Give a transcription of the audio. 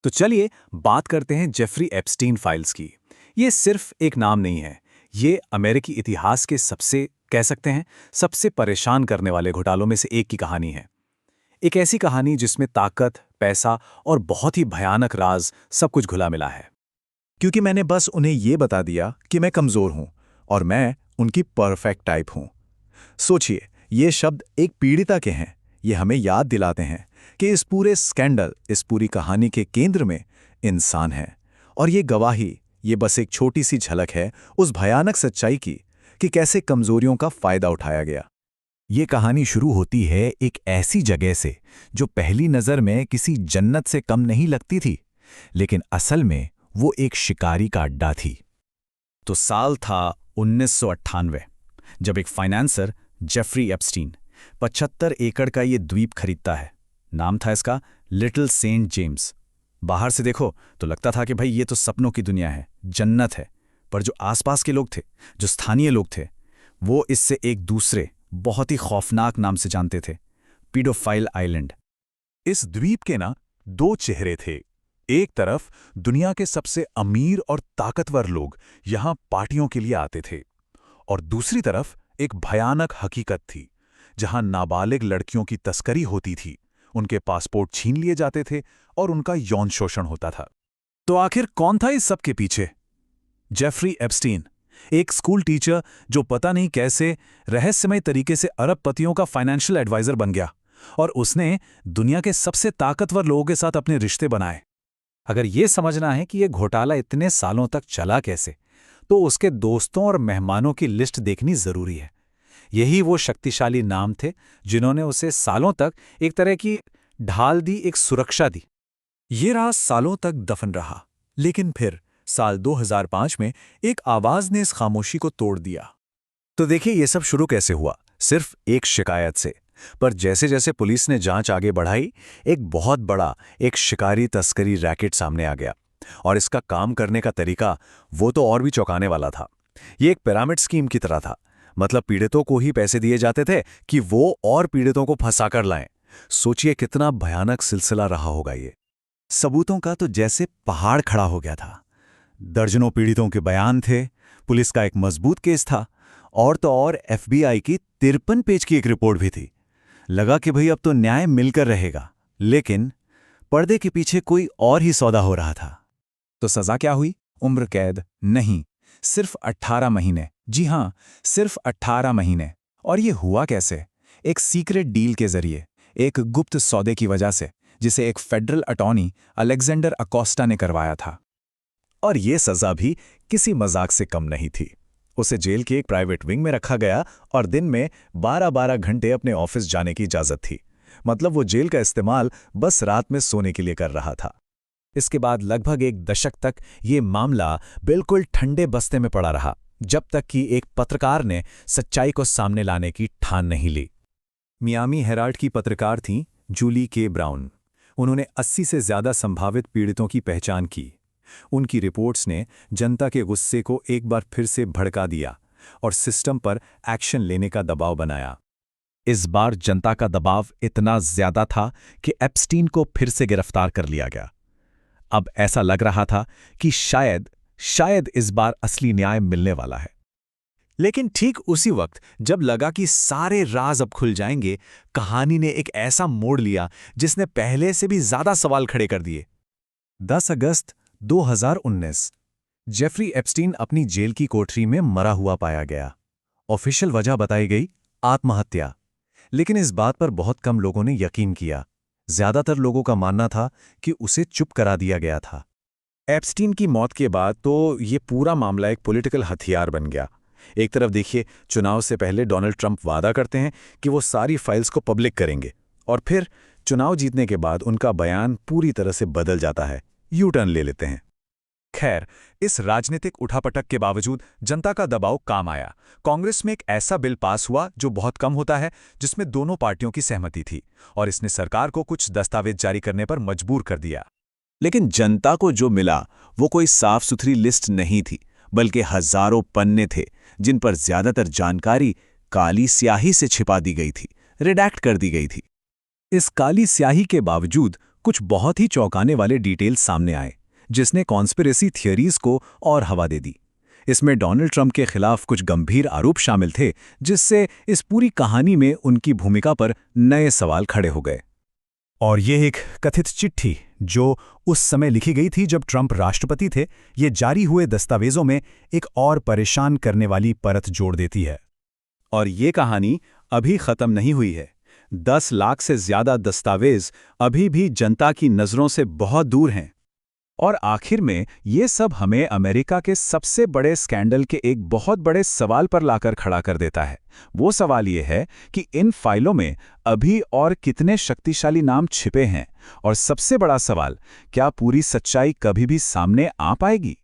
तो चलिए बात करते हैं जेफरी एप्स्टीन फाइल्स की। ये सिर्फ एक नाम नहीं है, ये अमेरिकी इतिहास के सबसे कह सकते हैं सबसे परेशान करने वाले घोटालों में से एक की कहानी है। एक ऐसी कहानी जिसमें ताकत, पैसा और बहुत ही भयानक राज सब कुछ घुला मिला है। क्योंकि मैंने बस उन्हें ये बता दिया कि मैं कमज़ोर हूं और मैं उनकी परफेक्ट टाइप हूं। सोचिए, ये शब्द एक पीड़िता के हैं। ये हमें याद दिलाते हैं कि इस पूरे स्कैंडल, इस पूरी कहानी के केंद्र में इंसान है। और ये गवाही, ये बस एक छोटी सी झलक है उस भयानक सच्चाई की कि कैसे कमजोरियों का फायदा उठाया गया। ये कहानी शुरू होती है एक ऐसी जगह से जो पहली नज़र में किसी जन्नत से कम नहीं लगती थी, लेकिन असल में वो एक शिकारी का अड्डा थी। तो साल था 1998, जब एक फाइनेंसर जेफरी एप्स्टीन 75 एकड़ का ये द्वीप खरीदता है। नाम था इसका लिटिल सेंट जेम्स। बाहर से देखो तो लगता था कि भाई ये तो सपनों की दुनिया है, जन्नत है। पर जो आसपास के लोग थे, जो स्थानीय लोग थे, वो इससे एक दूसरे बहुत ही खौफनाक नाम से जानते थे, पीडोफाइल आइलैंड। इस द्वीप के ना दो चेहरे थे। एक तरफ दुनिया के सबसे अमीर और ताकतवर लोग यहां पार्टियों के लिए आते थे, और दूसरी तरफ एक भयानक हकीकत थी जहां नाबालिग लड़कियों की तस्करी होती थी, उनके पासपोर्ट छीन लिए जाते थे और उनका यौन शोषण होता था। तो आखिर कौन था इस सब के पीछे? जेफरी एप्स्टीन, एक स्कूल टीचर जो पता नहीं कैसे रहस्यमय तरीके से अरबपतियों का फाइनेंशियल एडवाइजर बन गया, और उसने दुनिया के सबसे ताकतवर लोगों के साथ अपने रिश्ते बनाए। अगर ये समझना है कि यह घोटाला इतने सालों तक चला कैसे, तो उसके दोस्तों और मेहमानों की लिस्ट देखनी जरूरी है। यही वो शक्तिशाली नाम थे जिन्होंने उसे सालों तक एक तरह की ढाल दी, एक सुरक्षा दी। ये राज सालों तक दफन रहा, लेकिन फिर साल 2005 में एक आवाज ने इस खामोशी को तोड़ दिया। तो देखिए ये सब शुरू कैसे हुआ, सिर्फ एक शिकायत से। पर जैसे जैसे पुलिस ने जांच आगे बढ़ाई, एक बहुत बड़ा एक शिकारी तस्करी रैकेट सामने आ गया। और इसका काम करने का तरीका वो तो और भी चौंकाने वाला था। ये एक पिरामिड स्कीम की तरह था। मतलब पीड़ितों को ही पैसे दिए जाते थे कि वो और पीड़ितों को फंसाकर लाएं। सोचिए कितना भयानक सिलसिला रहा होगा ये। सबूतों का तो जैसे पहाड़ खड़ा हो गया था। दर्जनों पीड़ितों के बयान थे, पुलिस का एक मजबूत केस था, और तो और एफबीआई की 53 पेज की एक रिपोर्ट भी थी। लगा कि भाई अब तो न्याय मिलकर रहेगा, लेकिन पर्दे के पीछे कोई और ही सौदा हो रहा था। तो सजा क्या हुई? उम्र कैद नहीं, सिर्फ 18 महीने। जी हां, सिर्फ 18 महीने। और ये हुआ कैसे? एक सीक्रेट डील के जरिए, एक गुप्त सौदे की वजह से, जिसे एक फेडरल अटॉर्नी अलेक्जेंडर अकोस्टा ने करवाया था। और ये सजा भी किसी मजाक से कम नहीं थी। उसे जेल के एक प्राइवेट विंग में रखा गया और दिन में 12-12 घंटे अपने ऑफिस जाने की इजाजत थी। मतलब वो जेल का इस्तेमाल बस रात में सोने के लिए कर रहा था। इसके बाद लगभग एक दशक तक ये मामला बिल्कुल ठंडे बस्ते में पड़ा रहा, जब तक कि एक पत्रकार ने सच्चाई को सामने लाने की ठान नहीं ली। मियामी हेराल्ड की पत्रकार थीं जूली के ब्राउन। उन्होंने 80 से ज्यादा संभावित पीड़ितों की पहचान की। उनकी रिपोर्ट्स ने जनता के गुस्से को एक बार फिर से भड़का दिया और सिस्टम पर एक्शन लेने का दबाव बनाया। इस बार जनता का दबाव इतना ज्यादा था कि एप्स्टीन को फिर से गिरफ्तार कर लिया गया। अब ऐसा लग रहा था कि शायद इस बार असली न्याय मिलने वाला है। लेकिन ठीक उसी वक्त जब लगा कि सारे राज अब खुल जाएंगे, कहानी ने एक ऐसा मोड़ लिया जिसने पहले से भी ज्यादा सवाल खड़े कर दिए। 10 अगस्त 2019, जेफरी एप्स्टीन अपनी जेल की कोठरी में मरा हुआ पाया गया। ऑफिशियल वजह बताई गई आत्महत्या। लेकिन इस बात पर बहुत कम लोगों ने यकीन किया। ज्यादातर लोगों का मानना था कि उसे चुप करा दिया गया था। एप्स्टीन की मौत के बाद तो ये पूरा मामला एक पॉलिटिकल हथियार बन गया। एक तरफ देखिए, चुनाव से पहले डोनाल्ड ट्रंप वादा करते हैं कि वो सारी फाइल्स को पब्लिक करेंगे, और फिर चुनाव जीतने के बाद उनका बयान पूरी तरह से बदल जाता है, यू टर्न ले लेते हैं। खैर, इस राजनीतिक उठापटक के बावजूद जनता का दबाव काम आया। कांग्रेस में एक ऐसा बिल पास हुआ जो बहुत कम होता है, जिसमें दोनों पार्टियों की सहमति थी, और इसने सरकार को कुछ दस्तावेज जारी करने पर मजबूर कर दिया। लेकिन जनता को जो मिला वो कोई साफ सुथरी लिस्ट नहीं थी, बल्कि हजारों पन्ने थे जिन पर ज्यादातर जानकारी काली स्याही से छिपा दी गई थी, रिडैक्ट कर दी गई थी। इस काली स्याही के बावजूद कुछ बहुत ही चौंकाने वाले डिटेल्स सामने आए, जिसने कॉन्स्पिरेसी थियरीज को और हवा दे दी। इसमें डोनाल्ड ट्रंप के खिलाफ कुछ गंभीर आरोप शामिल थे, जिससे इस पूरी कहानी में उनकी भूमिका पर नए सवाल खड़े हो गए। और ये एक कथित चिट्ठी जो उस समय लिखी गई थी जब ट्रंप राष्ट्रपति थे, ये जारी हुए दस्तावेजों में एक और परेशान करने वाली परत जोड़ देती है। और ये कहानी अभी खत्म नहीं हुई है। 10 लाख से ज्यादा दस्तावेज अभी भी जनता की नजरों से बहुत दूर हैं। और आखिर में ये सब हमें अमेरिका के सबसे बड़े स्कैंडल के एक बहुत बड़े सवाल पर लाकर खड़ा कर देता है। वो सवाल ये है कि इन फाइलों में अभी और कितने शक्तिशाली नाम छिपे हैं, और सबसे बड़ा सवाल, क्या पूरी सच्चाई कभी भी सामने आ पाएगी?